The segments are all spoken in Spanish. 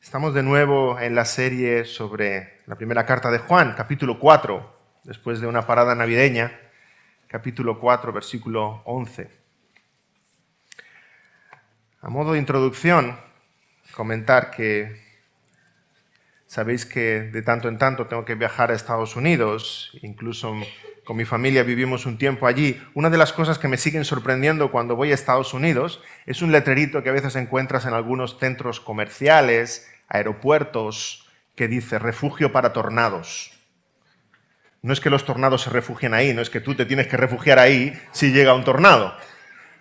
Estamos de nuevo en la serie sobre la primera carta de Juan, capítulo 4, después de una parada navideña, capítulo 4, versículo 11. A modo de introducción, comentar que sabéis que de tanto en tanto tengo que viajar a Estados Unidos, incluso con mi familia vivimos un tiempo allí. Una de las cosas que me siguen sorprendiendo cuando voy a Estados Unidos es un letrerito que a veces encuentras en algunos centros comerciales, aeropuertos, que dice refugio para tornados. No es que los tornados se refugien ahí, no es que tú te tienes que refugiar ahí si llega un tornado.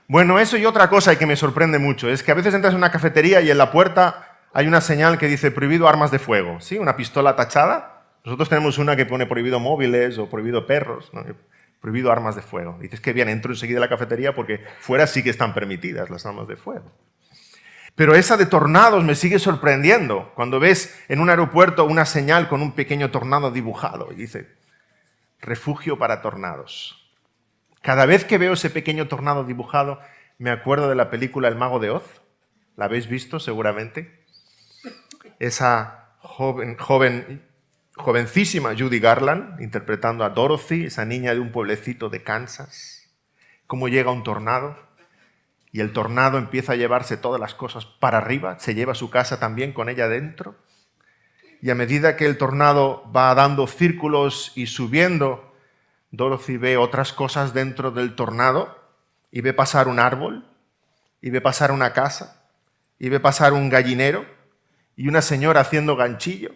Bueno, eso y otra cosa que me sorprende mucho es que a veces entras en una cafetería y en la puerta hay una señal que dice prohibido armas de fuego, ¿sí? Una pistola tachada. Nosotros tenemos una que pone prohibido móviles o prohibido perros, ¿no? Prohibido armas de fuego. Dices que bien, entro enseguida a la cafetería porque fuera sí que están permitidas las armas de fuego. Pero esa de tornados me sigue sorprendiendo. Cuando ves en un aeropuerto una señal con un pequeño tornado dibujado y dice refugio para tornados. Cada vez que veo ese pequeño tornado dibujado me acuerdo de la película El Mago de Oz. ¿La habéis visto seguramente? Esa jovencísima Judy Garland interpretando a Dorothy, esa niña de un pueblecito de Kansas. Cómo llega un tornado y el tornado empieza a llevarse todas las cosas para arriba, se lleva su casa también con ella dentro. Y a medida que el tornado va dando círculos y subiendo, Dorothy ve otras cosas dentro del tornado y ve pasar un árbol, y ve pasar una casa, y ve pasar un gallinero, y una señora haciendo ganchillo,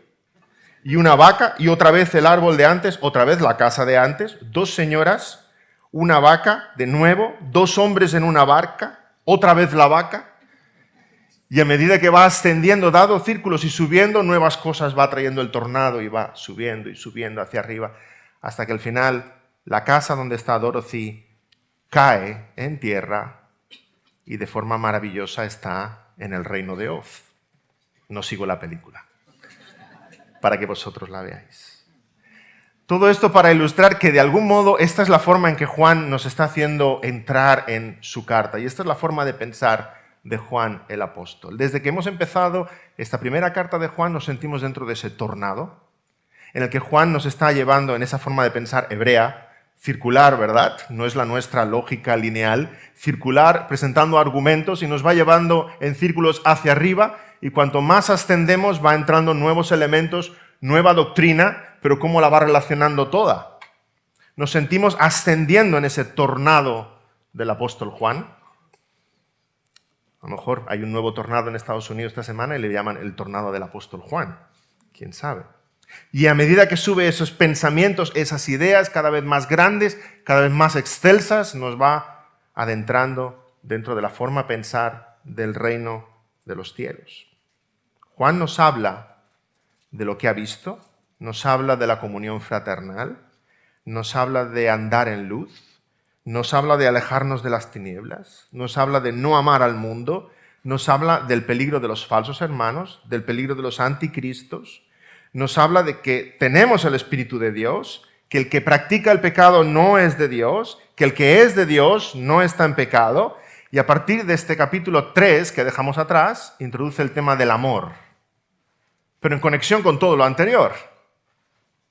y una vaca, y otra vez el árbol de antes, otra vez la casa de antes, dos señoras, una vaca de nuevo, dos hombres en una barca, otra vez la vaca, y a medida que va ascendiendo, dado círculos y subiendo, nuevas cosas va trayendo el tornado y va subiendo y subiendo hacia arriba, hasta que al final la casa donde está Dorothy cae en tierra y de forma maravillosa está en el reino de Oz. No sigo la película, para que vosotros la veáis. Todo esto para ilustrar que de algún modo esta es la forma en que Juan nos está haciendo entrar en su carta. Y esta es la forma de pensar de Juan el apóstol. Desde que hemos empezado esta primera carta de Juan nos sentimos dentro de ese tornado en el que Juan nos está llevando en esa forma de pensar hebrea, circular, ¿verdad? No es la nuestra lógica lineal, circular, presentando argumentos y nos va llevando en círculos hacia arriba y cuanto más ascendemos va entrando nuevos elementos, nueva doctrina, pero ¿cómo la va relacionando toda? Nos sentimos ascendiendo en ese tornado del apóstol Juan. A lo mejor hay un nuevo tornado en Estados Unidos esta semana y le llaman el tornado del apóstol Juan. ¿Quién sabe? Y a medida que sube esos pensamientos, esas ideas cada vez más grandes, cada vez más excelsas, nos va adentrando dentro de la forma de pensar del reino de los cielos. Juan nos habla de lo que ha visto, nos habla de la comunión fraternal, nos habla de andar en luz, nos habla de alejarnos de las tinieblas, nos habla de no amar al mundo, nos habla del peligro de los falsos hermanos, del peligro de los anticristos, nos habla de que tenemos el Espíritu de Dios, que el que practica el pecado no es de Dios, que el que es de Dios no está en pecado, y a partir de este capítulo 3 que dejamos atrás, introduce el tema del amor, pero en conexión con todo lo anterior.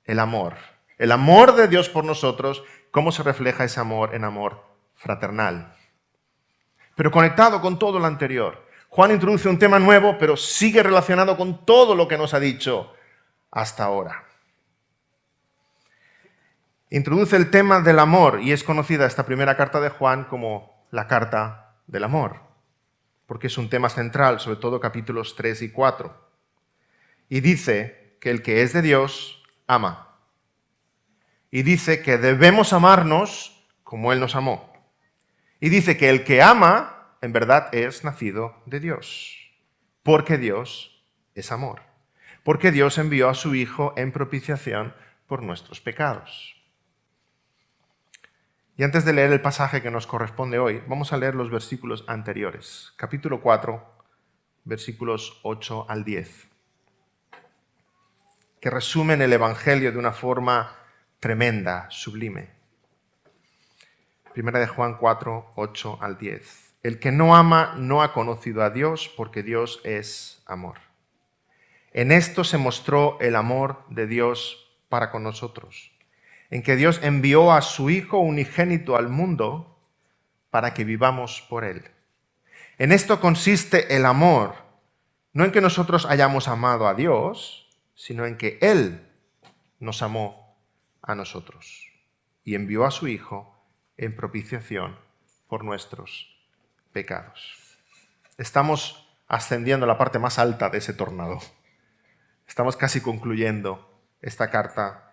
El amor de Dios por nosotros, cómo se refleja ese amor en amor fraternal. Pero conectado con todo lo anterior. Juan introduce un tema nuevo, pero sigue relacionado con todo lo que nos ha dicho hasta ahora. Introduce el tema del amor y es conocida esta primera carta de Juan como la carta del amor, porque es un tema central, sobre todo capítulos 3 y 4. Y dice que el que es de Dios ama. Y dice que debemos amarnos como Él nos amó. Y dice que el que ama, en verdad, es nacido de Dios, porque Dios es amor. Porque Dios envió a su Hijo en propiciación por nuestros pecados. Y antes de leer el pasaje que nos corresponde hoy, vamos a leer los versículos anteriores. Capítulo 4, versículos 8 al 10, que resumen el Evangelio de una forma tremenda, sublime. Primera de Juan 4, 8 al 10. El que no ama no ha conocido a Dios, porque Dios es amor. En esto se mostró el amor de Dios para con nosotros, en que Dios envió a su Hijo unigénito al mundo para que vivamos por Él. En esto consiste el amor, no en que nosotros hayamos amado a Dios, sino en que Él nos amó a nosotros y envió a su Hijo en propiciación por nuestros pecados. Estamos ascendiendo a la parte más alta de ese tornado. Estamos casi concluyendo esta carta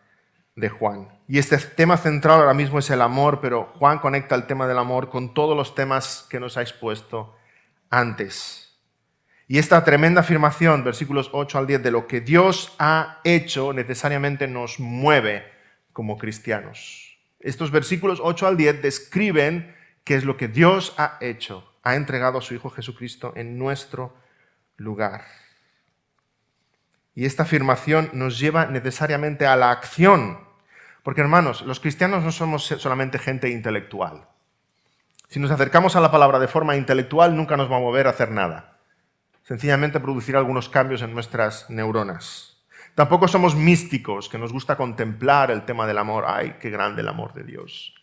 de Juan. Y este tema central ahora mismo es el amor, pero Juan conecta el tema del amor con todos los temas que nos ha expuesto antes. Y esta tremenda afirmación, versículos 8 al 10, de lo que Dios ha hecho, necesariamente nos mueve como cristianos. Estos versículos 8 al 10 describen qué es lo que Dios ha hecho. Ha entregado a su Hijo Jesucristo en nuestro lugar. Y esta afirmación nos lleva necesariamente a la acción. Porque, hermanos, los cristianos no somos solamente gente intelectual. Si nos acercamos a la palabra de forma intelectual, nunca nos va a mover a hacer nada. Sencillamente producirá algunos cambios en nuestras neuronas. Tampoco somos místicos, que nos gusta contemplar el tema del amor. ¡Ay, qué grande el amor de Dios!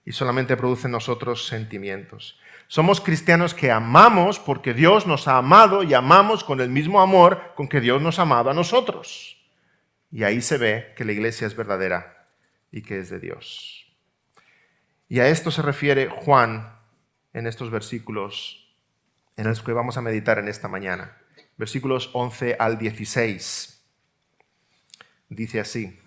Y solamente produce en nosotros sentimientos. Somos cristianos que amamos porque Dios nos ha amado y amamos con el mismo amor con que Dios nos ha amado a nosotros. Y ahí se ve que la iglesia es verdadera y que es de Dios. Y a esto se refiere Juan en estos versículos en los que vamos a meditar en esta mañana. Versículos 11 al 16. Dice así: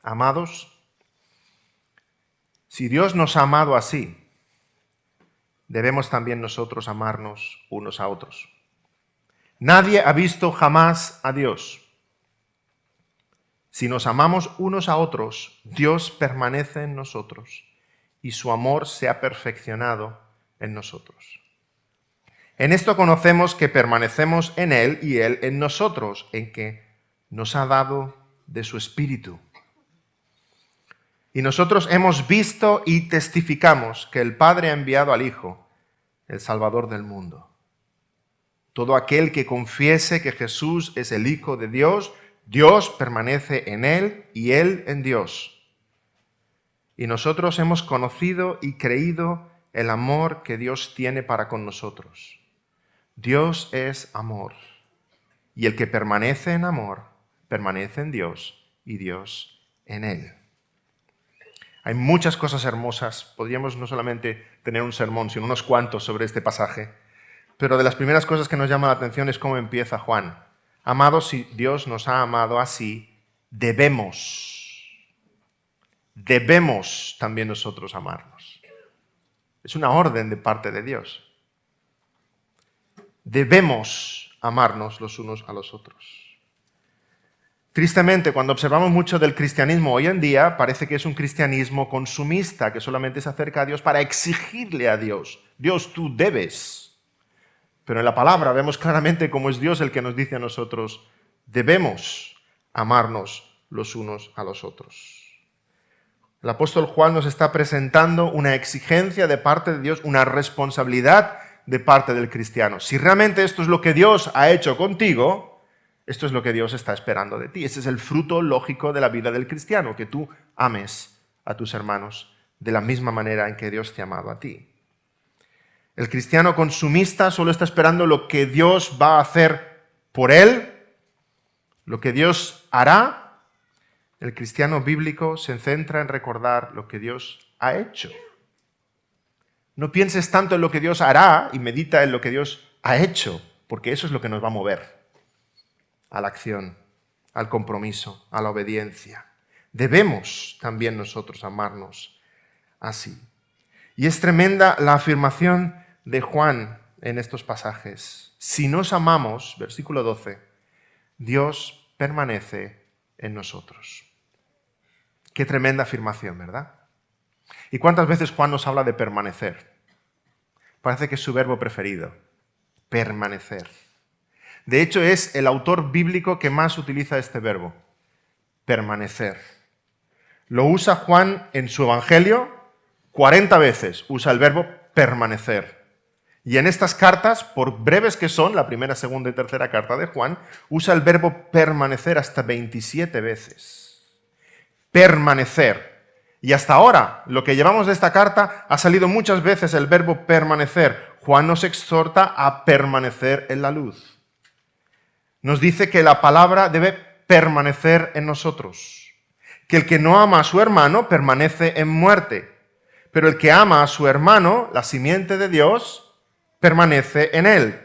Amados, si Dios nos ha amado así, debemos también nosotros amarnos unos a otros. Nadie ha visto jamás a Dios. Si nos amamos unos a otros, Dios permanece en nosotros y su amor se ha perfeccionado en nosotros. En esto conocemos que permanecemos en Él y Él en nosotros, en que nos ha dado de su Espíritu. Y nosotros hemos visto y testificamos que el Padre ha enviado al Hijo, el Salvador del mundo. Todo aquel que confiese que Jesús es el Hijo de Dios, Dios permanece en Él y Él en Dios. Y nosotros hemos conocido y creído el amor que Dios tiene para con nosotros. Dios es amor, y el que permanece en amor, permanece en Dios y Dios en Él. Hay muchas cosas hermosas. Podríamos no solamente tener un sermón, sino unos cuantos sobre este pasaje. Pero de las primeras cosas que nos llama la atención es cómo empieza Juan. Amados, si Dios nos ha amado así, debemos también nosotros amarnos. Es una orden de parte de Dios. Debemos amarnos los unos a los otros. Tristemente, cuando observamos mucho del cristianismo hoy en día, parece que es un cristianismo consumista, que solamente se acerca a Dios para exigirle a Dios. Dios, tú debes. Pero en la palabra vemos claramente cómo es Dios el que nos dice a nosotros, debemos amarnos los unos a los otros. El apóstol Juan nos está presentando una exigencia de parte de Dios, una responsabilidad de parte del cristiano. Si realmente esto es lo que Dios ha hecho contigo, esto es lo que Dios está esperando de ti. Ese es el fruto lógico de la vida del cristiano, que tú ames a tus hermanos de la misma manera en que Dios te ha amado a ti. El cristiano consumista solo está esperando lo que Dios va a hacer por él, lo que Dios hará. El cristiano bíblico se centra en recordar lo que Dios ha hecho. No pienses tanto en lo que Dios hará y medita en lo que Dios ha hecho, porque eso es lo que nos va a mover a la acción, al compromiso, a la obediencia. Debemos también nosotros amarnos así. Y es tremenda la afirmación de Juan en estos pasajes. Si nos amamos, versículo 12, Dios permanece en nosotros. Qué tremenda afirmación, ¿verdad? ¿Y cuántas veces Juan nos habla de permanecer? Parece que es su verbo preferido, permanecer. De hecho, es el autor bíblico que más utiliza este verbo, permanecer. Lo usa Juan en su Evangelio 40 veces, usa el verbo permanecer. Y en estas cartas, por breves que son, la primera, segunda y tercera carta de Juan, usa el verbo permanecer hasta 27 veces. Permanecer. Y hasta ahora, lo que llevamos de esta carta, ha salido muchas veces el verbo permanecer. Juan nos exhorta a permanecer en la luz. Nos dice que la palabra debe permanecer en nosotros. Que el que no ama a su hermano permanece en muerte. Pero el que ama a su hermano, la simiente de Dios, permanece en él.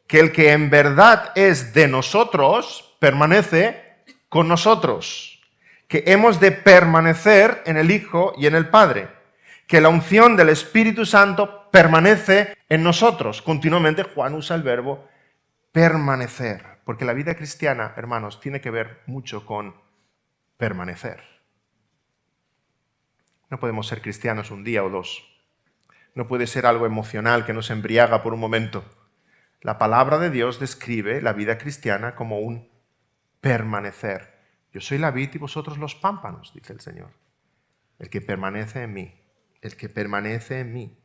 Que el que en verdad es de nosotros, permanece con nosotros. Que hemos de permanecer en el Hijo y en el Padre. Que la unción del Espíritu Santo permanece en nosotros. Continuamente Juan usa el verbo permanecer. Porque la vida cristiana, hermanos, tiene que ver mucho con permanecer. No podemos ser cristianos un día o dos. No puede ser algo emocional que nos embriaga por un momento. La palabra de Dios describe la vida cristiana como un permanecer. Yo soy la vid y vosotros los pámpanos, dice el Señor. El que permanece en mí, el que permanece en mí.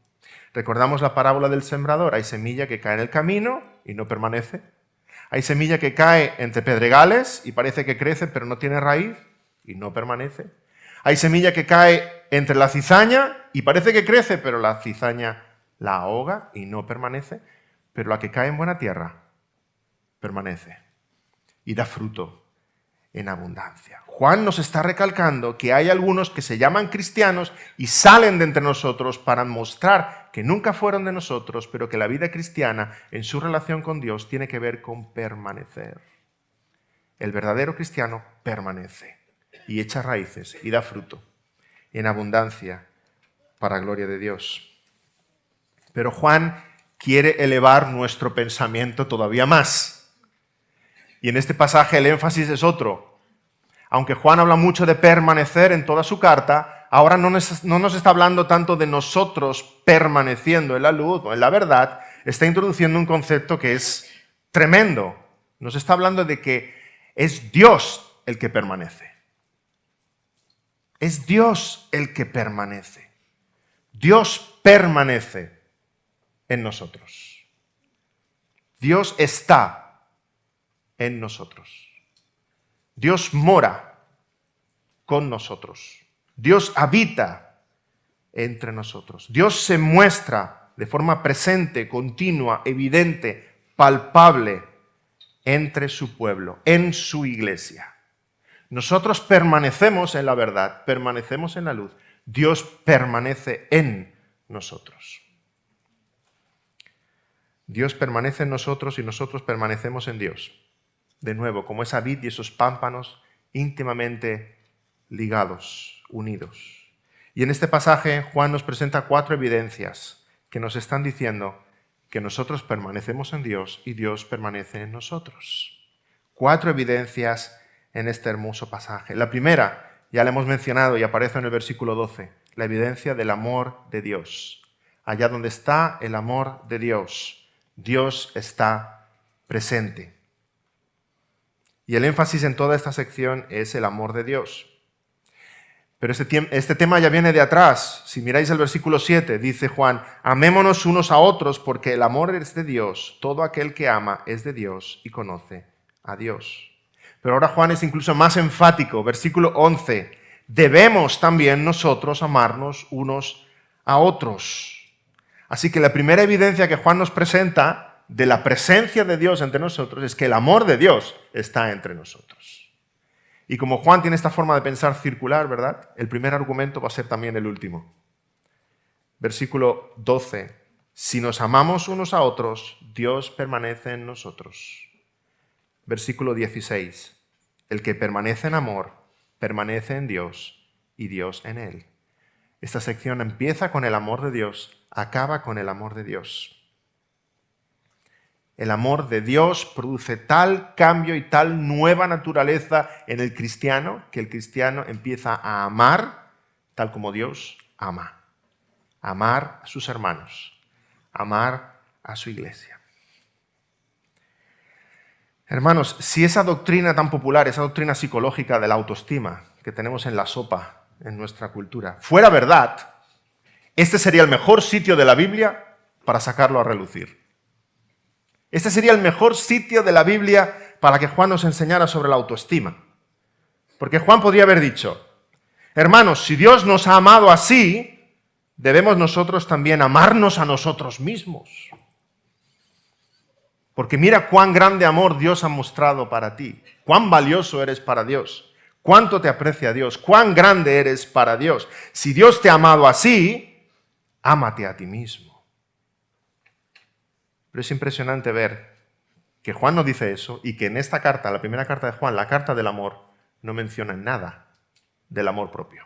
Recordamos la parábola del sembrador. Hay semilla que cae en el camino y no permanece. Hay semilla que cae entre pedregales y parece que crece, pero no tiene raíz y no permanece. Hay semilla que cae entre la cizaña y parece que crece, pero la cizaña la ahoga y no permanece. Pero la que cae en buena tierra permanece y da fruto en abundancia. Juan nos está recalcando que hay algunos que se llaman cristianos y salen de entre nosotros para mostrar que nunca fueron de nosotros, pero que la vida cristiana en su relación con Dios tiene que ver con permanecer. El verdadero cristiano permanece y echa raíces y da fruto en abundancia para gloria de Dios. Pero Juan quiere elevar nuestro pensamiento todavía más. Y en este pasaje el énfasis es otro. Aunque Juan habla mucho de permanecer en toda su carta, ahora no nos está hablando tanto de nosotros permaneciendo en la luz o en la verdad, está introduciendo un concepto que es tremendo. Nos está hablando de que es Dios el que permanece. Es Dios el que permanece. Dios permanece en nosotros. Dios está en nosotros. Dios mora con nosotros. Dios habita entre nosotros. Dios se muestra de forma presente, continua, evidente, palpable entre su pueblo, en su iglesia. Nosotros permanecemos en la verdad, permanecemos en la luz. Dios permanece en nosotros. Dios permanece en nosotros y nosotros permanecemos en Dios. De nuevo, como esa vid y esos pámpanos íntimamente ligados, unidos. Y en este pasaje Juan nos presenta 4 evidencias que nos están diciendo que nosotros permanecemos en Dios y Dios permanece en nosotros. 4 evidencias en este hermoso pasaje. La primera, ya la hemos mencionado y aparece en el versículo 12, la evidencia del amor de Dios. Allá donde está el amor de Dios, Dios está presente. Y el énfasis en toda esta sección es el amor de Dios. Pero este tema ya viene de atrás. Si miráis el versículo 7, dice Juan, amémonos unos a otros porque el amor es de Dios. Todo aquel que ama es de Dios y conoce a Dios. Pero ahora Juan es incluso más enfático. Versículo 11, debemos también nosotros amarnos unos a otros. Así que la primera evidencia que Juan nos presenta de la presencia de Dios entre nosotros es que el amor de Dios está entre nosotros. Y como Juan tiene esta forma de pensar circular, ¿verdad? El primer argumento va a ser también el último. Versículo 12. Si nos amamos unos a otros, Dios permanece en nosotros. Versículo 16. El que permanece en amor, permanece en Dios y Dios en él. Esta sección empieza con el amor de Dios, acaba con el amor de Dios. El amor de Dios produce tal cambio y tal nueva naturaleza en el cristiano que el cristiano empieza a amar tal como Dios ama. Amar a sus hermanos, amar a su iglesia. Hermanos, si esa doctrina tan popular, esa doctrina psicológica de la autoestima que tenemos en la sopa en nuestra cultura, fuera verdad, este sería el mejor sitio de la Biblia para sacarlo a relucir. Este sería el mejor sitio de la Biblia para que Juan nos enseñara sobre la autoestima. Porque Juan podría haber dicho, hermanos, si Dios nos ha amado así, debemos nosotros también amarnos a nosotros mismos. Porque mira cuán grande amor Dios ha mostrado para ti, cuán valioso eres para Dios, cuánto te aprecia Dios, cuán grande eres para Dios. Si Dios te ha amado así, ámate a ti mismo. Pero es impresionante ver que Juan no dice eso y que en esta carta, la primera carta de Juan, la carta del amor, no menciona nada del amor propio.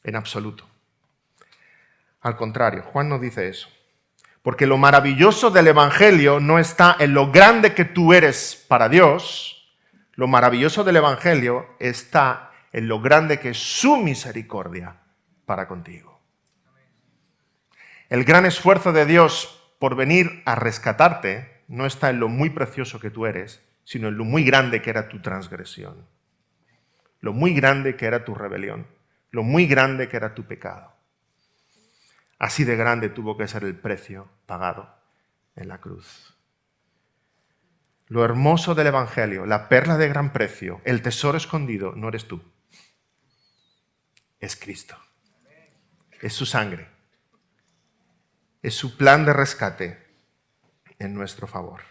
En absoluto. Al contrario, Juan no dice eso. Porque lo maravilloso del Evangelio no está en lo grande que tú eres para Dios. Lo maravilloso del Evangelio está en lo grande que es su misericordia para contigo. El gran esfuerzo de Dios por venir a rescatarte no está en lo muy precioso que tú eres, sino en lo muy grande que era tu transgresión. Lo muy grande que era tu rebelión. Lo muy grande que era tu pecado. Así de grande tuvo que ser el precio pagado en la cruz. Lo hermoso del Evangelio, la perla de gran precio, el tesoro escondido, no eres tú. Es Cristo. Es su sangre. Es su plan de rescate en nuestro favor.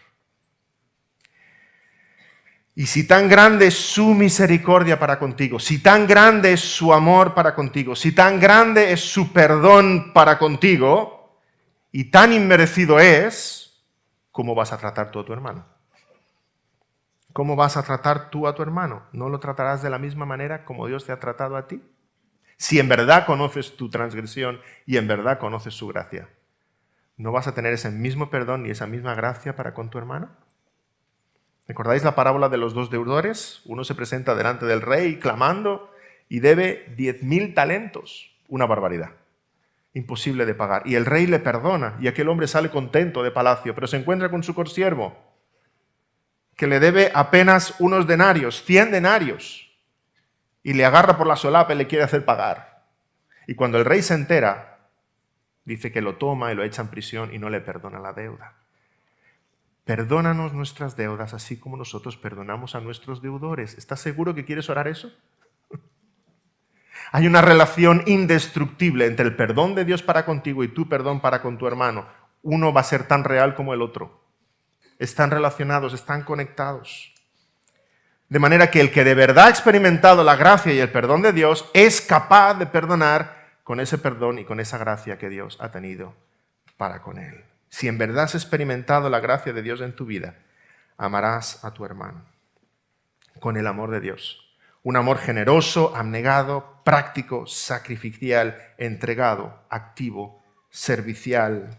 Y si tan grande es su misericordia para contigo, si tan grande es su amor para contigo, si tan grande es su perdón para contigo, y tan inmerecido es, ¿cómo vas a tratar tú a tu hermano? ¿Cómo vas a tratar tú a tu hermano? ¿No lo tratarás de la misma manera como Dios te ha tratado a ti? Si en verdad conoces tu transgresión y en verdad conoces su gracia, ¿no vas a tener ese mismo perdón y esa misma gracia para con tu hermano? ¿Recordáis la parábola de los dos deudores? Uno se presenta delante del rey clamando y debe 10.000 talentos. Una barbaridad. Imposible de pagar. Y el rey le perdona y aquel hombre sale contento de palacio, pero se encuentra con su consiervo que le debe apenas unos denarios, 100 denarios. Y le agarra por la solapa y le quiere hacer pagar. Y cuando el rey se entera, dice que lo toma y lo echa en prisión y no le perdona la deuda. Perdónanos nuestras deudas, así como nosotros perdonamos a nuestros deudores. ¿Estás seguro que quieres orar eso? Hay una relación indestructible entre el perdón de Dios para contigo y tu perdón para con tu hermano. Uno va a ser tan real como el otro. Están relacionados, están conectados. De manera que el que de verdad ha experimentado la gracia y el perdón de Dios es capaz de perdonar con ese perdón y con esa gracia que Dios ha tenido para con él. Si en verdad has experimentado la gracia de Dios en tu vida, amarás a tu hermano con el amor de Dios. Un amor generoso, abnegado, práctico, sacrificial, entregado, activo, servicial.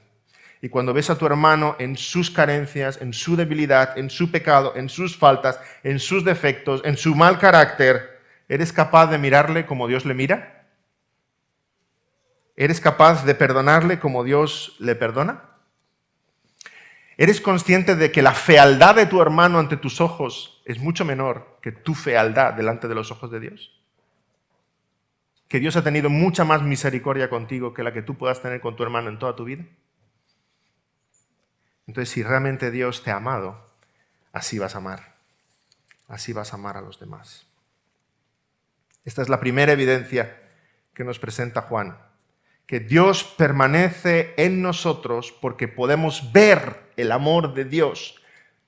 Y cuando ves a tu hermano en sus carencias, en su debilidad, en su pecado, en sus faltas, en sus defectos, en su mal carácter, ¿eres capaz de mirarle como Dios le mira? ¿Eres capaz de perdonarle como Dios le perdona? ¿Eres consciente de que la fealdad de tu hermano ante tus ojos es mucho menor que tu fealdad delante de los ojos de Dios? ¿Que Dios ha tenido mucha más misericordia contigo que la que tú puedas tener con tu hermano en toda tu vida? Entonces, si realmente Dios te ha amado, así vas a amar. Así vas a amar a los demás. Esta es la primera evidencia que nos presenta Juan. Que Dios permanece en nosotros porque podemos ver el amor de Dios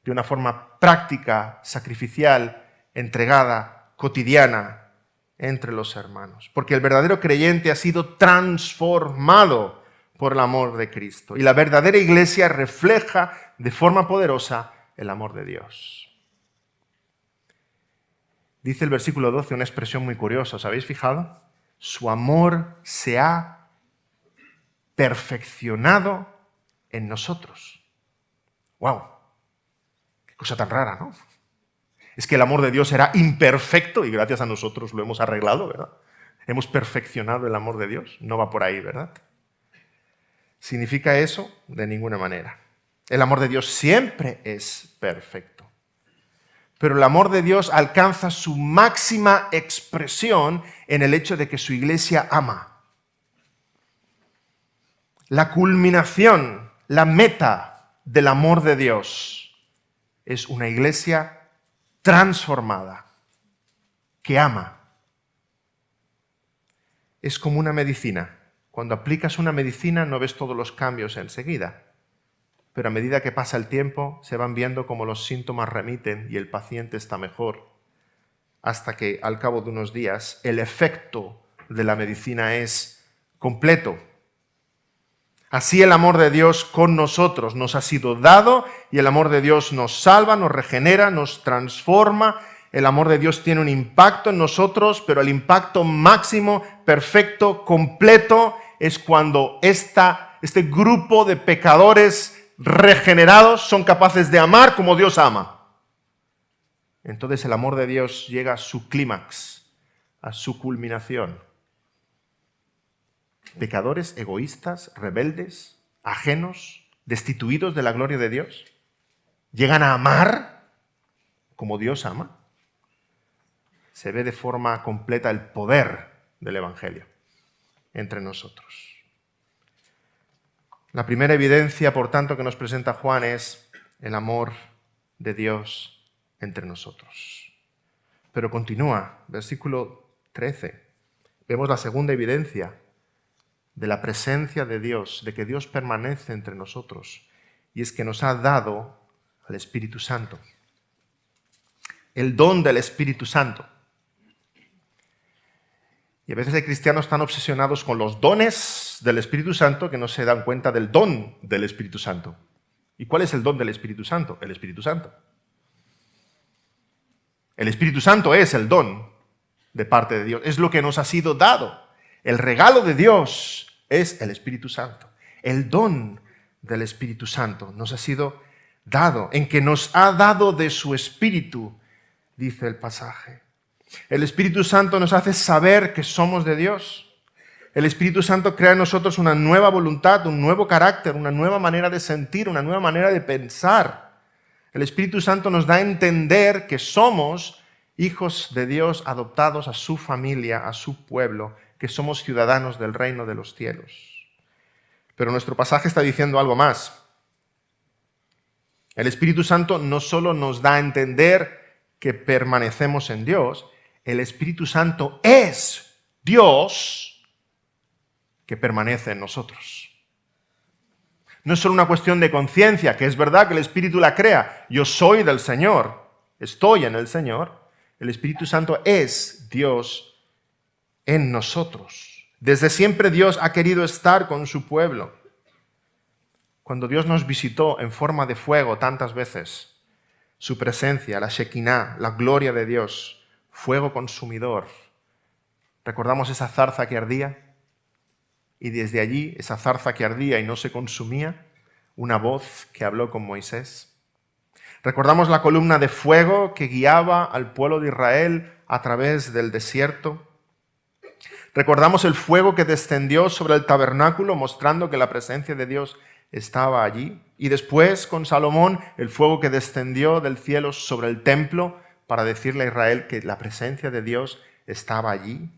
de una forma práctica, sacrificial, entregada, cotidiana entre los hermanos. Porque el verdadero creyente ha sido transformado por el amor de Cristo. Y la verdadera iglesia refleja de forma poderosa el amor de Dios. Dice el versículo 12 una expresión muy curiosa, ¿os habéis fijado? Su amor se ha perfeccionado en nosotros. ¡Wow! Qué cosa tan rara, ¿no? Es que el amor de Dios era imperfecto y gracias a nosotros lo hemos arreglado, ¿verdad? Hemos perfeccionado el amor de Dios. No va por ahí, ¿verdad? ¿Significa eso? De ninguna manera. El amor de Dios siempre es perfecto. Pero el amor de Dios alcanza su máxima expresión en el hecho de que su iglesia ama. La culminación, la meta del amor de Dios es una iglesia transformada, que ama. Es como una medicina. Cuando aplicas una medicina no ves todos los cambios enseguida, pero a medida que pasa el tiempo se van viendo cómo los síntomas remiten y el paciente está mejor, hasta que al cabo de unos días el efecto de la medicina es completo. Así el amor de Dios con nosotros nos ha sido dado y el amor de Dios nos salva, nos regenera, nos transforma. El amor de Dios tiene un impacto en nosotros, pero el impacto máximo, perfecto, completo, es cuando este grupo de pecadores regenerados son capaces de amar como Dios ama. Entonces el amor de Dios llega a su clímax, a su culminación. Pecadores egoístas, rebeldes, ajenos, destituidos de la gloria de Dios, llegan a amar como Dios ama. Se ve de forma completa el poder del Evangelio entre nosotros. La primera evidencia, por tanto, que nos presenta Juan es el amor de Dios entre nosotros. Pero continúa, versículo 13. Vemos la segunda evidencia de la presencia de Dios, de que Dios permanece entre nosotros, y es que nos ha dado al Espíritu Santo. El don del Espíritu Santo. Y a veces hay cristianos tan obsesionados con los dones del Espíritu Santo que no se dan cuenta del don del Espíritu Santo. ¿Y cuál es el don del Espíritu Santo? El Espíritu Santo. El Espíritu Santo es el don de parte de Dios, es lo que nos ha sido dado. El regalo de Dios es el Espíritu Santo. El don del Espíritu Santo nos ha sido dado, en que nos ha dado de su Espíritu, dice el pasaje. El Espíritu Santo nos hace saber que somos de Dios. El Espíritu Santo crea en nosotros una nueva voluntad, un nuevo carácter, una nueva manera de sentir, una nueva manera de pensar. El Espíritu Santo nos da a entender que somos hijos de Dios adoptados a su familia, a su pueblo, que somos ciudadanos del reino de los cielos. Pero nuestro pasaje está diciendo algo más. El Espíritu Santo no solo nos da a entender que permanecemos en Dios, el Espíritu Santo es Dios que permanece en nosotros. No es solo una cuestión de conciencia, que es verdad que el Espíritu la crea. Yo soy del Señor, estoy en el Señor. El Espíritu Santo es Dios en nosotros. Desde siempre Dios ha querido estar con su pueblo. Cuando Dios nos visitó en forma de fuego tantas veces, su presencia, la Shekinah, la gloria de Dios, fuego consumidor. ¿Recordamos esa zarza que ardía? Y desde allí, esa zarza que ardía y no se consumía, una voz que habló con Moisés. ¿Recordamos la columna de fuego que guiaba al pueblo de Israel a través del desierto? Recordamos el fuego que descendió sobre el tabernáculo mostrando que la presencia de Dios estaba allí. Y después con Salomón el fuego que descendió del cielo sobre el templo para decirle a Israel que la presencia de Dios estaba allí.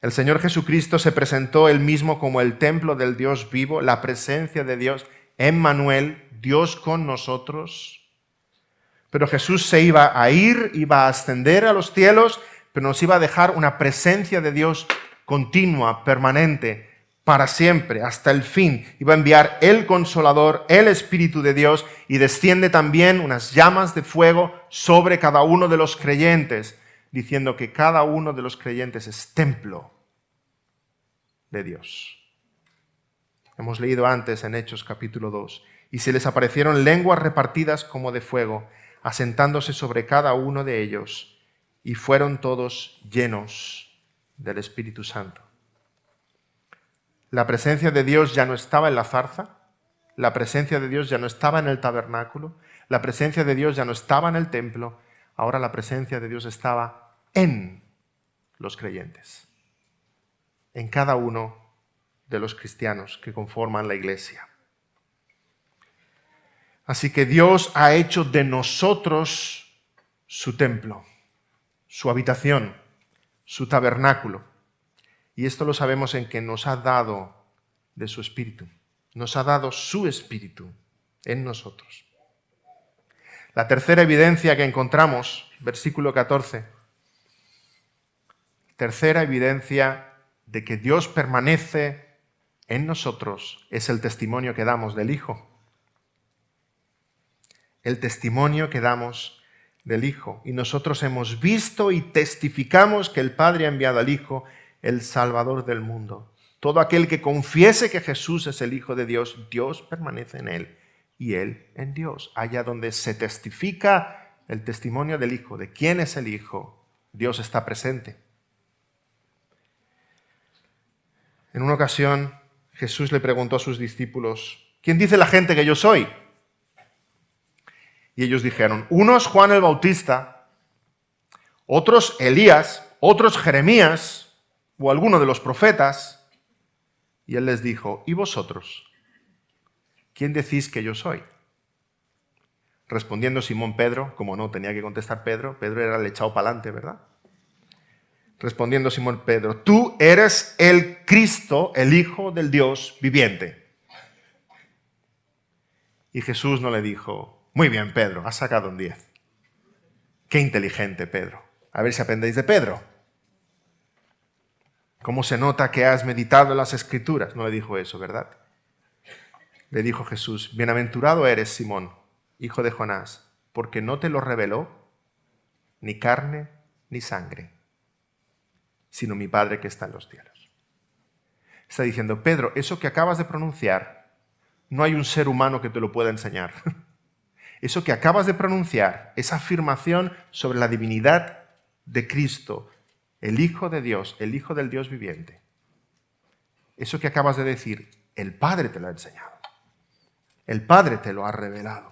El Señor Jesucristo se presentó él mismo como el templo del Dios vivo, la presencia de Dios, Emmanuel, Dios con nosotros. Pero Jesús se iba a ir, iba a ascender a los cielos, pero nos iba a dejar una presencia de Dios continua, permanente, para siempre, hasta el fin. Iba a enviar el Consolador, el Espíritu de Dios, y desciende también unas llamas de fuego sobre cada uno de los creyentes, diciendo que cada uno de los creyentes es templo de Dios. Hemos leído antes en Hechos capítulo 2. Y se les aparecieron lenguas repartidas como de fuego, asentándose sobre cada uno de ellos, y fueron todos llenos del Espíritu Santo. La presencia de Dios ya no estaba en la zarza, la presencia de Dios ya no estaba en el tabernáculo, la presencia de Dios ya no estaba en el templo, ahora la presencia de Dios estaba en los creyentes, en cada uno de los cristianos que conforman la iglesia. Así que Dios ha hecho de nosotros su templo, su habitación, su tabernáculo. Y esto lo sabemos en que nos ha dado de su Espíritu. Nos ha dado su Espíritu en nosotros. La tercera evidencia que encontramos, versículo 14. Tercera evidencia de que Dios permanece en nosotros es el testimonio que damos del Hijo. El testimonio que damos del Hijo. Y nosotros hemos visto y testificamos que el Padre ha enviado al Hijo, el Salvador del mundo. Todo aquel que confiese que Jesús es el Hijo de Dios, Dios permanece en él y él en Dios. Allá donde se testifica el testimonio del Hijo, de quién es el Hijo, Dios está presente. En una ocasión, Jesús le preguntó a sus discípulos, ¿quién dice la gente que yo soy? Y ellos dijeron, unos Juan el Bautista, otros Elías, otros Jeremías o alguno de los profetas. Y él les dijo, ¿y vosotros? ¿Quién decís que yo soy? Respondiendo Simón Pedro, como no tenía que contestar Pedro era el echado para adelante, ¿verdad? Respondiendo Simón Pedro, tú eres el Cristo, el Hijo del Dios viviente. Y Jesús no le dijo, muy bien Pedro, has sacado un 10. Qué inteligente Pedro. A ver si aprendéis de Pedro. ¿Cómo se nota que has meditado en las Escrituras? No le dijo eso, ¿verdad? Le dijo Jesús, bienaventurado eres, Simón, hijo de Jonás, porque no te lo reveló ni carne ni sangre, sino mi Padre que está en los cielos. Está diciendo, Pedro, eso que acabas de pronunciar, no hay un ser humano que te lo pueda enseñar. Eso que acabas de pronunciar, esa afirmación sobre la divinidad de Cristo, el Hijo de Dios, el Hijo del Dios viviente. Eso que acabas de decir, el Padre te lo ha enseñado. El Padre te lo ha revelado.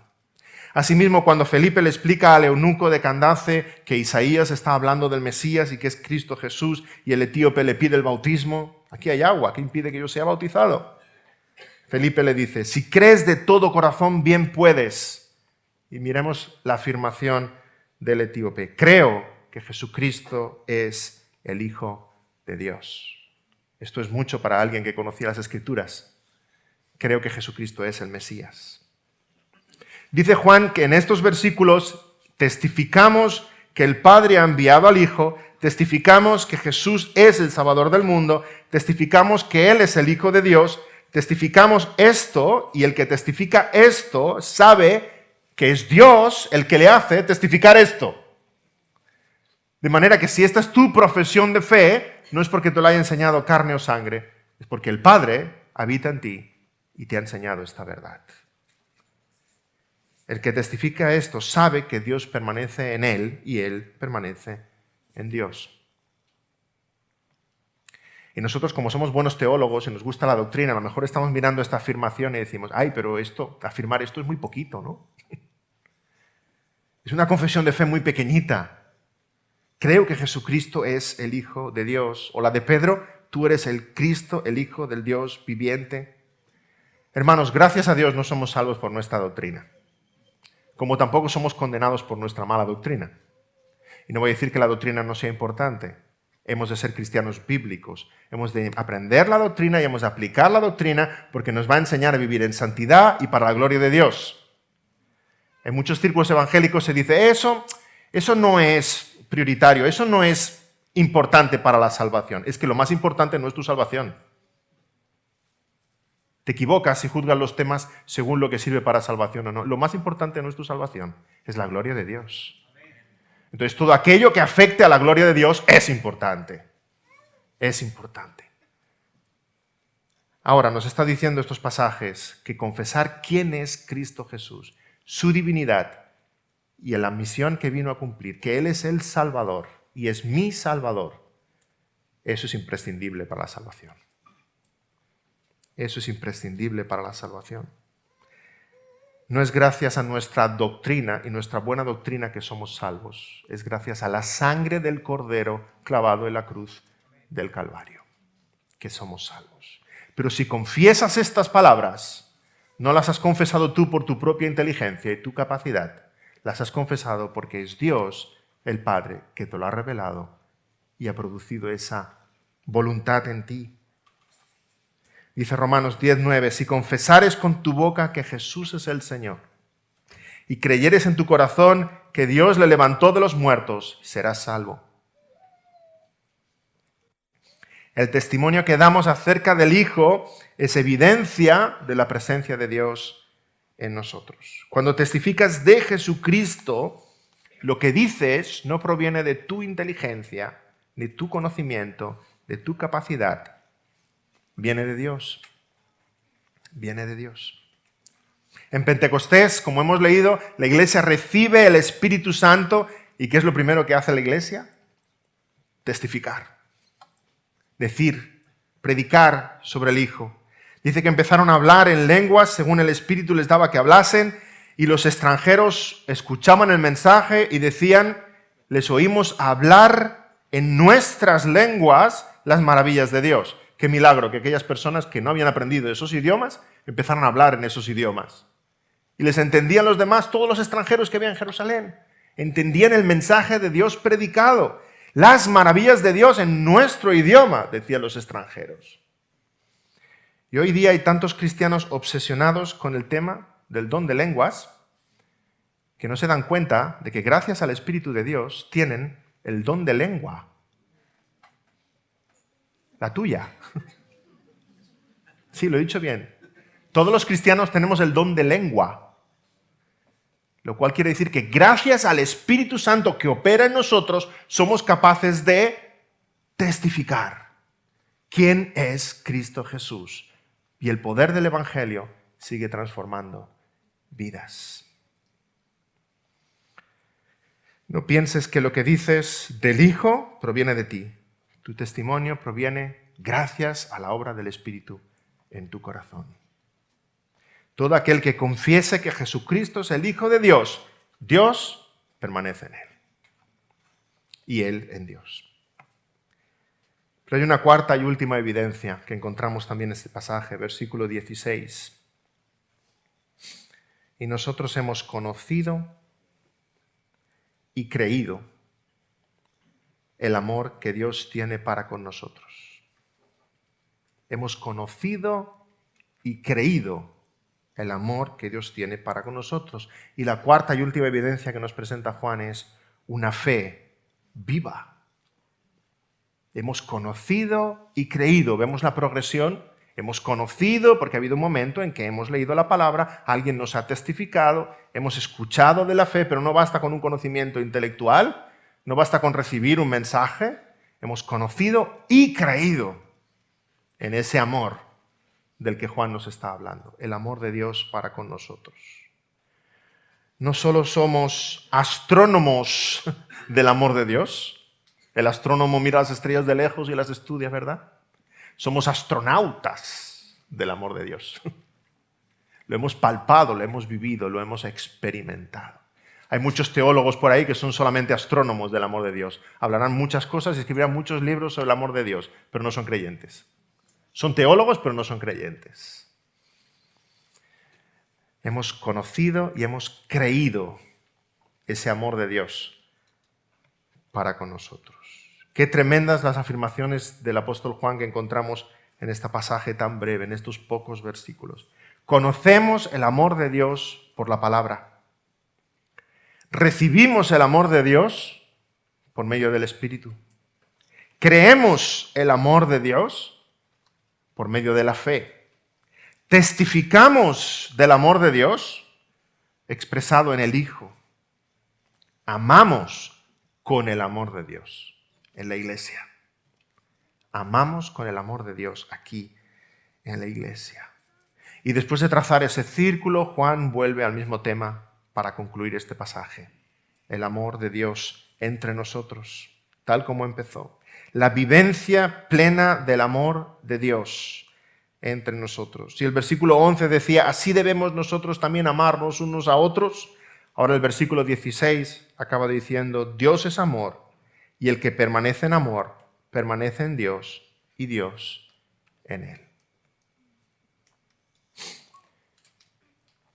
Asimismo, cuando Felipe le explica al eunuco de Candace que Isaías está hablando del Mesías y que es Cristo Jesús, y el etíope le pide el bautismo, aquí hay agua, ¿qué impide que yo sea bautizado? Felipe le dice, si crees de todo corazón, bien puedes. Y miremos la afirmación del etíope. Creo que Jesucristo es el Hijo de Dios. Esto es mucho para alguien que conocía las Escrituras. Creo que Jesucristo es el Mesías. Dice Juan que en estos versículos testificamos que el Padre ha enviado al Hijo, testificamos que Jesús es el Salvador del mundo, testificamos que Él es el Hijo de Dios, testificamos esto, y el que testifica esto sabe que es Dios el que le hace testificar esto. De manera que si esta es tu profesión de fe, no es porque te lo haya enseñado carne o sangre, es porque el Padre habita en ti y te ha enseñado esta verdad. El que testifica esto sabe que Dios permanece en él y él permanece en Dios. Y nosotros, como somos buenos teólogos y nos gusta la doctrina, a lo mejor estamos mirando esta afirmación y decimos, ay, pero afirmar esto es muy poquito, ¿no? Es una confesión de fe muy pequeñita. Creo que Jesucristo es el Hijo de Dios. O la de Pedro, tú eres el Cristo, el Hijo del Dios viviente. Hermanos, gracias a Dios no somos salvos por nuestra doctrina, como tampoco somos condenados por nuestra mala doctrina. Y no voy a decir que la doctrina no sea importante. Hemos de ser cristianos bíblicos. Hemos de aprender la doctrina y hemos de aplicar la doctrina porque nos va a enseñar a vivir en santidad y para la gloria de Dios. En muchos círculos evangélicos se dice, eso no es prioritario, eso no es importante para la salvación. Es que lo más importante no es tu salvación. Te equivocas si juzgas los temas según lo que sirve para salvación o no. Lo más importante no es tu salvación, es la gloria de Dios. Entonces, todo aquello que afecte a la gloria de Dios es importante. Es importante. Ahora, nos está diciendo estos pasajes que confesar quién es Cristo Jesús, su divinidad, y en la misión que vino a cumplir, que Él es el Salvador y es mi Salvador, eso es imprescindible para la salvación. Eso es imprescindible para la salvación. No es gracias a nuestra doctrina y nuestra buena doctrina que somos salvos, es gracias a la sangre del Cordero clavado en la cruz del Calvario que somos salvos. Pero si confiesas estas palabras, no las has confesado tú por tu propia inteligencia y tu capacidad, las has confesado porque es Dios, el Padre, que te lo ha revelado y ha producido esa voluntad en ti. Dice Romanos 10:9, si confesares con tu boca que Jesús es el Señor y creyeres en tu corazón que Dios le levantó de los muertos, serás salvo. El testimonio que damos acerca del Hijo es evidencia de la presencia de Dios en nosotros. Cuando testificas de Jesucristo, lo que dices no proviene de tu inteligencia, de tu conocimiento, de tu capacidad. Viene de Dios. Viene de Dios. En Pentecostés, como hemos leído, la iglesia recibe el Espíritu Santo. ¿Y qué es lo primero que hace la iglesia? Testificar. Decir, predicar sobre el Hijo. Dice que empezaron a hablar en lenguas según el Espíritu les daba que hablasen, y los extranjeros escuchaban el mensaje y decían, les oímos hablar en nuestras lenguas las maravillas de Dios. Qué milagro que aquellas personas que no habían aprendido esos idiomas empezaron a hablar en esos idiomas. Y les entendían los demás, todos los extranjeros que había en Jerusalén. Entendían el mensaje de Dios predicado. Las maravillas de Dios en nuestro idioma, decían los extranjeros. Y hoy día hay tantos cristianos obsesionados con el tema del don de lenguas que no se dan cuenta de que gracias al Espíritu de Dios tienen el don de lengua. La tuya. Sí, lo he dicho bien. Todos los cristianos tenemos el don de lengua, lo cual quiere decir que gracias al Espíritu Santo que opera en nosotros, somos capaces de testificar quién es Cristo Jesús. Y el poder del Evangelio sigue transformando vidas. No pienses que lo que dices del Hijo proviene de ti. Tu testimonio proviene gracias a la obra del Espíritu en tu corazón. Todo aquel que confiese que Jesucristo es el Hijo de Dios, Dios permanece en él y él en Dios. Pero hay una cuarta y última evidencia que encontramos también en este pasaje, versículo 16. Y nosotros hemos conocido y creído el amor que Dios tiene para con nosotros. Hemos conocido y creído el amor que Dios tiene para con nosotros. Y la cuarta y última evidencia que nos presenta Juan es una fe viva. Hemos conocido y creído. Vemos la progresión. Hemos conocido porque ha habido un momento en que hemos leído la palabra, alguien nos ha testificado, hemos escuchado de la fe, pero no basta con un conocimiento intelectual, no basta con recibir un mensaje. Hemos conocido y creído en ese amor del que Juan nos está hablando, el amor de Dios para con nosotros. No solo somos astrónomos del amor de Dios, el astrónomo mira las estrellas de lejos y las estudia, ¿verdad? Somos astronautas del amor de Dios. Lo hemos palpado, lo hemos vivido, lo hemos experimentado. Hay muchos teólogos por ahí que son solamente astrónomos del amor de Dios. Hablarán muchas cosas y escribirán muchos libros sobre el amor de Dios, pero no son creyentes. Son teólogos, pero no son creyentes. Hemos conocido y hemos creído ese amor de Dios para con nosotros. Qué tremendas las afirmaciones del apóstol Juan que encontramos en este pasaje tan breve, en estos pocos versículos. Conocemos el amor de Dios por la palabra. Recibimos el amor de Dios por medio del Espíritu. Creemos el amor de Dios por medio de la fe. Testificamos del amor de Dios expresado en el Hijo. Amamos con el amor de Dios en la iglesia. Amamos con el amor de Dios aquí en la iglesia. Y después de trazar ese círculo, Juan vuelve al mismo tema para concluir este pasaje. El amor de Dios entre nosotros, tal como empezó. La vivencia plena del amor de Dios entre nosotros. Si el versículo 11 decía, así debemos nosotros también amarnos unos a otros, ahora el versículo 16 acaba diciendo, Dios es amor, y el que permanece en amor, permanece en Dios, y Dios en él.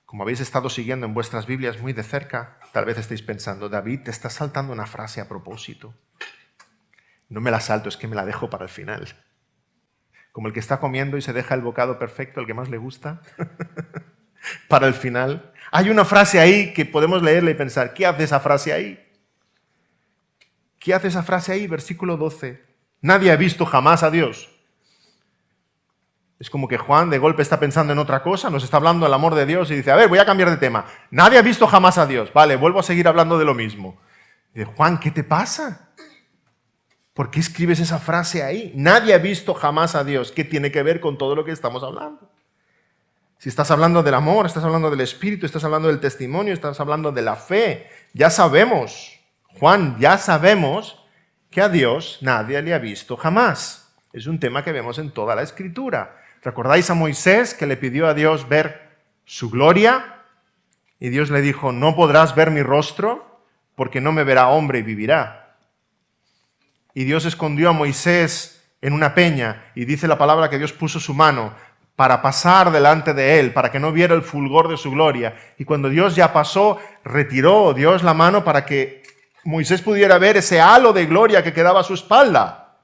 Como habéis estado siguiendo en vuestras Biblias muy de cerca, tal vez estéis pensando, David, te está saltando una frase a propósito. No me la salto, es que me la dejo para el final. como el que está comiendo y se deja el bocado perfecto, el que más le gusta, para el final. Hay una frase ahí que podemos leerla y pensar, ¿qué hace esa frase ahí? ¿Qué hace esa frase ahí? Versículo 12. Nadie ha visto jamás a Dios. Es como que Juan de golpe está pensando en otra cosa, nos está hablando del amor de Dios y dice, a ver, voy a cambiar de tema. Nadie ha visto jamás a Dios. Vale, vuelvo a seguir hablando de lo mismo. Y dice, Juan, ¿qué te pasa? ¿Por qué escribes esa frase ahí? Nadie ha visto jamás a Dios. ¿Qué tiene que ver con todo lo que estamos hablando? Si estás hablando del amor, estás hablando del Espíritu, estás hablando del testimonio, estás hablando de la fe, ya sabemos, Juan, ya sabemos que a Dios nadie le ha visto jamás. Es un tema que vemos en toda la Escritura. ¿Recordáis a Moisés que le pidió a Dios ver su gloria? Y Dios le dijo, no podrás ver mi rostro porque no me verá hombre y vivirá. Y Dios escondió a Moisés en una peña y dice la palabra que Dios puso su mano para pasar delante de él, para que no viera el fulgor de su gloria. Y cuando Dios ya pasó, retiró Dios la mano para que Moisés pudiera ver ese halo de gloria que quedaba a su espalda.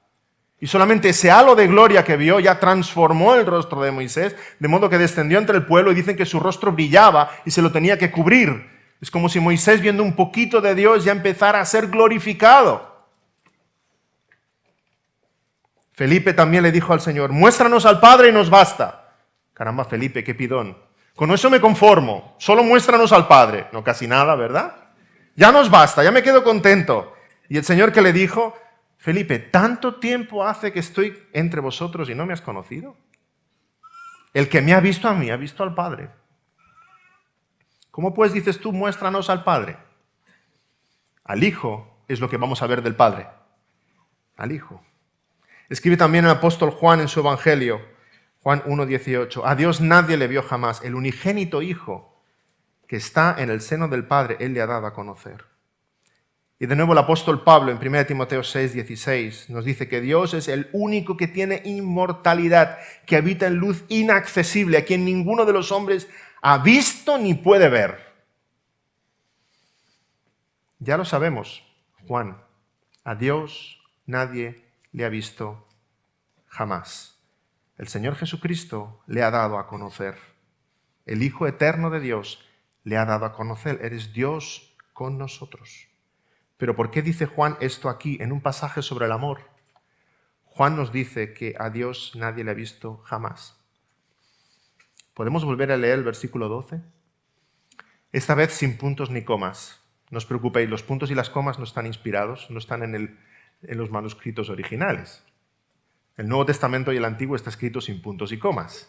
Y solamente ese halo de gloria que vio ya transformó el rostro de Moisés, de modo que descendió entre el pueblo y dicen que su rostro brillaba y se lo tenía que cubrir. Es como si Moisés, viendo un poquito de Dios, ya empezara a ser glorificado. Felipe también le dijo al Señor, muéstranos al Padre y nos basta. Caramba, Felipe, qué pidón. Con eso me conformo, solo muéstranos al Padre. No casi nada, ¿verdad? Ya nos basta, ya me quedo contento. Y el Señor que le dijo, Felipe, ¿tanto tiempo hace que estoy entre vosotros y no me has conocido? El que me ha visto a mí, ha visto al Padre. ¿Cómo pues dices tú, muéstranos al Padre? Al Hijo es lo que vamos a ver del Padre. Al Hijo. Escribe también el apóstol Juan en su Evangelio, Juan 1:18. A Dios nadie le vio jamás. El unigénito Hijo que está en el seno del Padre, Él le ha dado a conocer. Y de nuevo el apóstol Pablo en 1 Timoteo 6:16 nos dice que Dios es el único que tiene inmortalidad, que habita en luz inaccesible, a quien ninguno de los hombres ha visto ni puede ver. Ya lo sabemos, Juan, a Dios nadie le ha visto jamás. El Señor Jesucristo le ha dado a conocer. El Hijo eterno de Dios le ha dado a conocer. Eres Dios con nosotros. Pero ¿por qué dice Juan esto aquí en un pasaje sobre el amor? Juan nos dice que a Dios nadie le ha visto jamás. ¿Podemos volver a leer el versículo 12? Esta vez sin puntos ni comas. No os preocupéis, los puntos y las comas no están inspirados, no están en los manuscritos originales. El Nuevo Testamento y el Antiguo está escrito sin puntos y comas.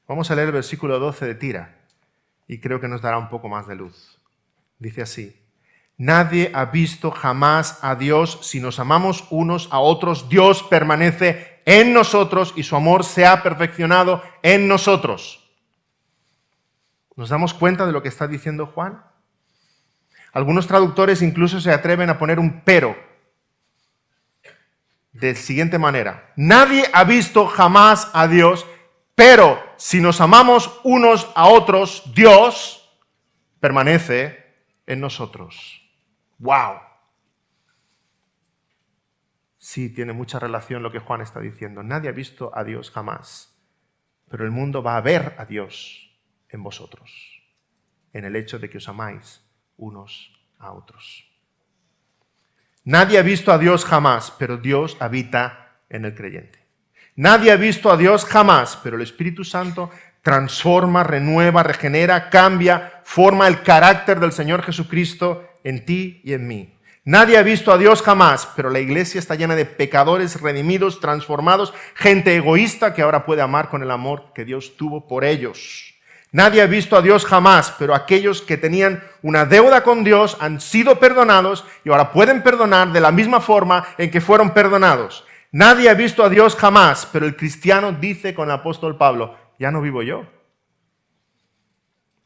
Vamos a leer el versículo 12 de Tira y creo que nos dará un poco más de luz. Dice así, nadie ha visto jamás a Dios. Si nos amamos unos a otros, Dios permanece en nosotros y su amor se ha perfeccionado en nosotros. ¿Nos damos cuenta de lo que está diciendo Juan? Algunos traductores incluso se atreven a poner un pero. De siguiente manera, nadie ha visto jamás a Dios, pero si nos amamos unos a otros, Dios permanece en nosotros. ¡Wow! Sí, tiene mucha relación lo que Juan está diciendo. Nadie ha visto a Dios jamás, pero el mundo va a ver a Dios en vosotros, en el hecho de que os amáis unos a otros. Nadie ha visto a Dios jamás, pero Dios habita en el creyente. Nadie ha visto a Dios jamás, pero el Espíritu Santo transforma, renueva, regenera, cambia, forma el carácter del Señor Jesucristo en ti y en mí. Nadie ha visto a Dios jamás, pero la iglesia está llena de pecadores redimidos, transformados, gente egoísta que ahora puede amar con el amor que Dios tuvo por ellos. Nadie ha visto a Dios jamás, pero aquellos que tenían una deuda con Dios han sido perdonados y ahora pueden perdonar de la misma forma en que fueron perdonados. Nadie ha visto a Dios jamás, pero el cristiano dice con el apóstol Pablo, ya no vivo yo,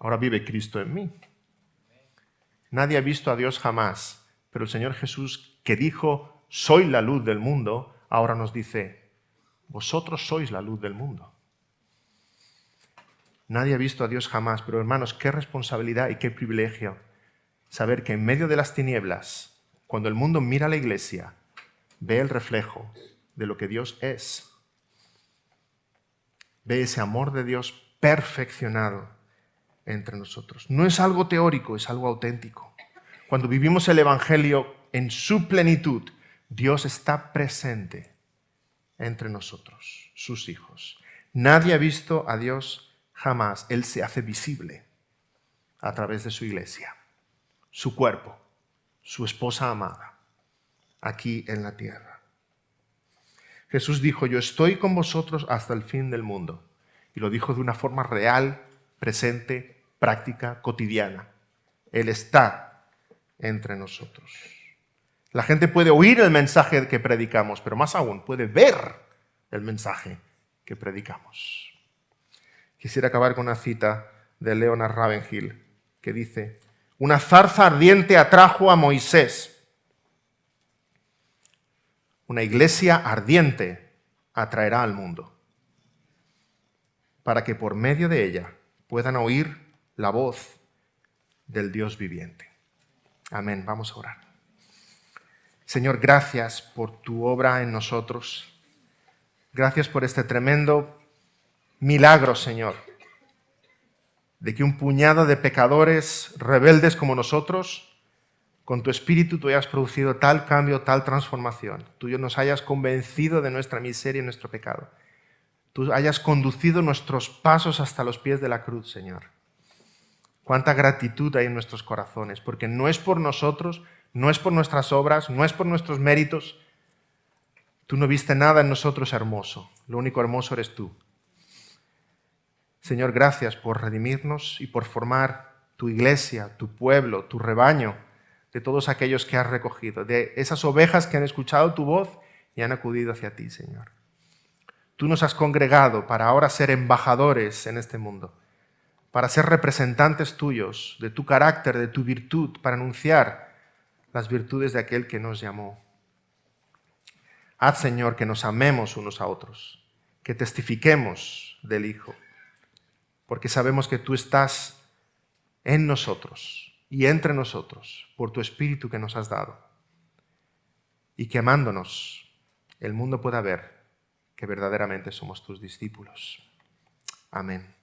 ahora vive Cristo en mí. Nadie ha visto a Dios jamás, pero el Señor Jesús, que dijo, soy la luz del mundo, ahora nos dice, vosotros sois la luz del mundo. Nadie ha visto a Dios jamás, pero hermanos, qué responsabilidad y qué privilegio saber que en medio de las tinieblas, cuando el mundo mira a la iglesia, ve el reflejo de lo que Dios es. Ve ese amor de Dios perfeccionado entre nosotros. No es algo teórico, es algo auténtico. Cuando vivimos el Evangelio en su plenitud, Dios está presente entre nosotros, sus hijos. Nadie ha visto a Dios jamás. Él se hace visible a través de su iglesia, su cuerpo, su esposa amada, aquí en la tierra. Jesús dijo, yo estoy con vosotros hasta el fin del mundo. Y lo dijo de una forma real, presente, práctica, cotidiana. Él está entre nosotros. La gente puede oír el mensaje que predicamos, pero más aún puede ver el mensaje que predicamos. Quisiera acabar con una cita de Leonard Ravenhill que dice, una zarza ardiente atrajo a Moisés. Una iglesia ardiente atraerá al mundo para que por medio de ella puedan oír la voz del Dios viviente. Amén. Vamos a orar. Señor, gracias por tu obra en nosotros. Gracias por este tremendo milagro, Señor, de que un puñado de pecadores rebeldes como nosotros, con tu Espíritu tú hayas producido tal cambio, tal transformación. Tú nos hayas convencido de nuestra miseria y nuestro pecado. Tú hayas conducido nuestros pasos hasta los pies de la cruz, Señor. Cuánta gratitud hay en nuestros corazones, porque no es por nosotros, no es por nuestras obras, no es por nuestros méritos. Tú no viste nada en nosotros hermoso. Lo único hermoso eres tú. Señor, gracias por redimirnos y por formar tu iglesia, tu pueblo, tu rebaño, de todos aquellos que has recogido, de esas ovejas que han escuchado tu voz y han acudido hacia ti, Señor. Tú nos has congregado para ahora ser embajadores en este mundo, para ser representantes tuyos, de tu carácter, de tu virtud, para anunciar las virtudes de aquel que nos llamó. Haz, Señor, que nos amemos unos a otros, que testifiquemos del Hijo, porque sabemos que tú estás en nosotros y entre nosotros por tu Espíritu que nos has dado, y que amándonos el mundo pueda ver que verdaderamente somos tus discípulos. Amén.